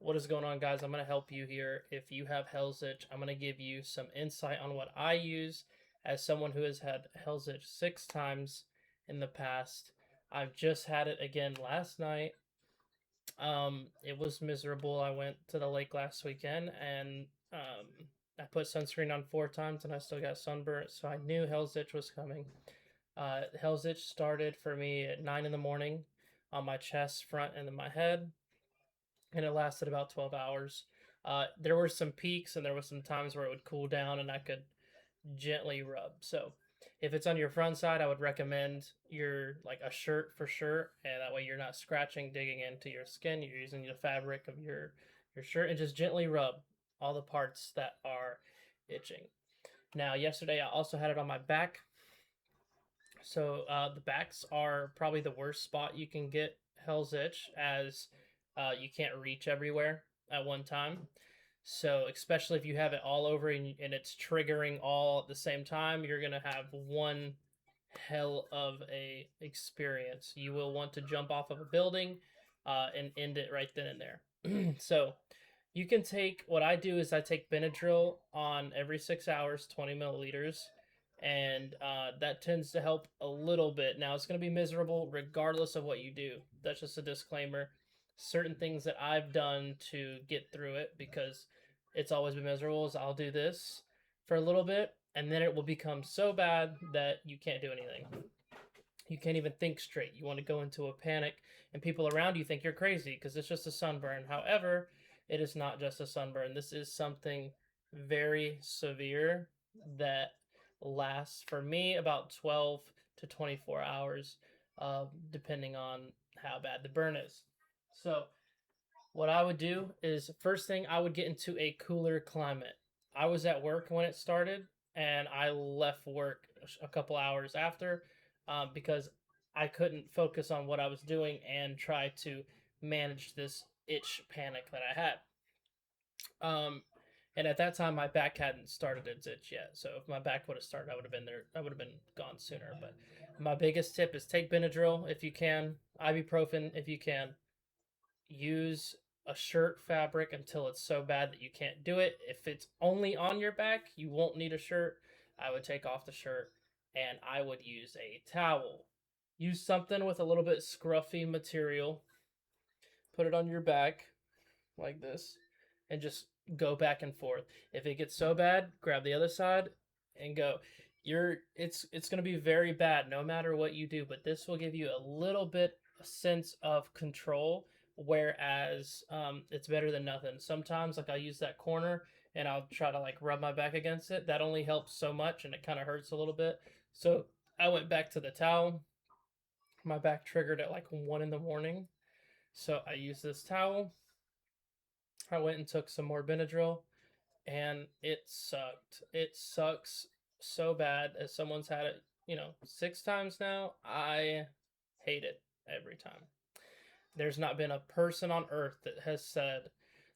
What is going on, guys? I'm going to help you here. If you have Hell's Itch, I'm going to give you some insight on what I use as someone who has had Hell's Itch 6 times in the past. I've just had it again last night. It was miserable. I went to the lake last weekend and I put sunscreen on 4 times and I still got sunburnt, so I knew Hell's Itch was coming. Hell's Itch started for me at 9 in the morning on my chest, front, and in my head, and it lasted about 12 hours. There were some peaks and there was some times where it would cool down and I could gently rub. So if it's on your front side, I would recommend your like a shirt for sure, and that way you're not scratching, digging into your skin. You're using the fabric of your shirt and just gently rub all the parts that are itching. Now, yesterday I also had it on my back. So the backs are probably the worst spot you can get Hell's Itch, as you can't reach everywhere at one time. So especially if you have it all over and it's triggering all at the same time, you're gonna have one hell of a experience. You will want to jump off of a building and end it right then and there. So you can take, what I do is I take Benadryl on every 6 hours, 20 milliliters, and that tends to help a little bit. Now, it's going to be miserable regardless of what you do. That's just a disclaimer. Certain things that I've done to get through it, because it's always been miserable, is I'll do this for a little bit, and then it will become so bad that you can't do anything. You can't even think straight. You want to go into a panic, and people around you think you're crazy because it's just a sunburn. However, it is not just a sunburn. This is something very severe that lasts, for me, about 12 to 24 hours, depending on how bad the burn is. So, what I would do is, first thing, I would get into a cooler climate. I was at work when it started, and I left work a couple hours after, because I couldn't focus on what I was doing and try to manage this itch panic that I had. Um, and at that time, my back hadn't started its itch yet. So if my back would have started, I would have been there. I would have been gone sooner. But my biggest tip is take Benadryl if you can, ibuprofen if you can. Use a shirt fabric until it's so bad that you can't do it. If it's only on your back, you won't need a shirt. I would take off the shirt and I would use a towel. Use something with a little bit scruffy material. Put it on your back like this and just go back and forth. If it gets so bad, grab the other side and go. It's going to be very bad no matter what you do, but this will give you a little bit a sense of control, whereas it's better than nothing. Sometimes like I'll use that corner and I'll try to like rub my back against it. That only helps so much and it kind of hurts a little bit. So I went back to the towel. My back triggered at like 1 in the morning. So I used this towel. I went and took some more Benadryl, and it sucked. It sucks so bad. As someone's had it, 6 times now, I hate it every time. There's not been a person on earth that has said,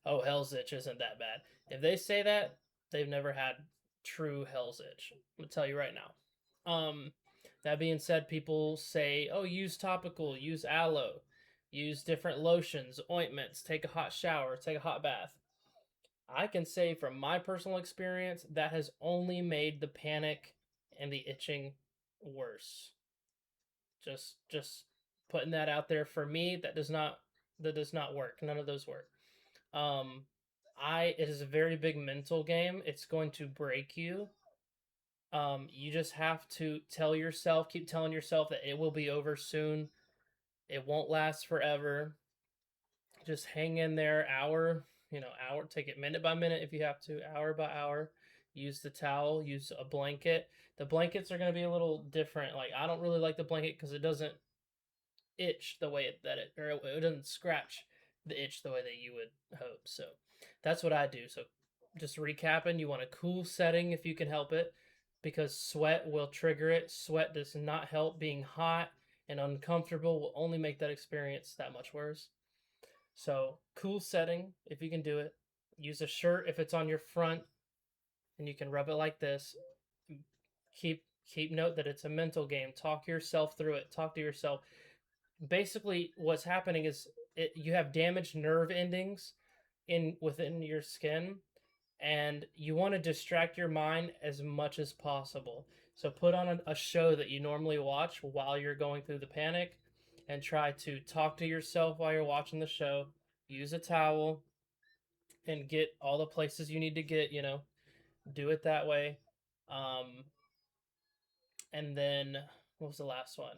"Oh, Hell's Itch isn't that bad." If they say that, they've never had true Hell's Itch. I'm gonna tell you right now. That being said, people say, "Oh, use topical, use aloe, use different lotions, ointments, take a hot shower, take a hot bath." I can say from my personal experience that has only made the panic and the itching worse. Just putting that out there. For me, that does not work. None of those work. Um it is a very big mental game. It's going to break you. You just have to keep telling yourself that it will be over soon. It won't last forever. Just hang in there, hour, take it minute by minute if you have to, hour by hour. Use the towel, use a blanket. The blankets are going to be a little different. Like, I don't really like the blanket because it doesn't itch the way or it doesn't scratch the itch the way that you would hope. So that's what I do. So just recapping, you want a cool setting if you can help it, because sweat will trigger it. Sweat does not help. Being hot and uncomfortable will only make that experience that much worse. So cool setting if you can do it. Use a shirt if it's on your front, and you can rub it like this. Keep note that it's a mental game. Talk yourself through it. Talk to yourself. Basically, what's happening is you have damaged nerve endings in within your skin, and you want to distract your mind as much as possible. So put on a show that you normally watch while you're going through the panic, and try to talk to yourself while you're watching the show. Use a towel and get all the places you need to get, do it that way. Um, and then what was the last one?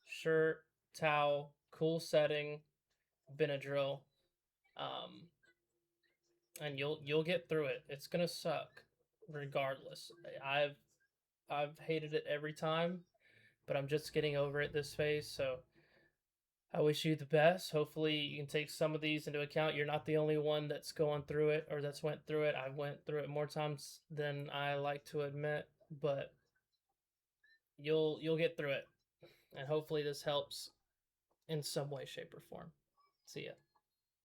Shirt, towel, cool setting, Benadryl. Um, and you'll get through it. It's gonna suck, regardless. I've hated it every time, but I'm just getting over it this phase. So I wish you the best. Hopefully, you can take some of these into account. You're not the only one that's going through it or that's went through it. I went through it more times than I like to admit, but you'll get through it, and hopefully, this helps in some way, shape, or form. See ya.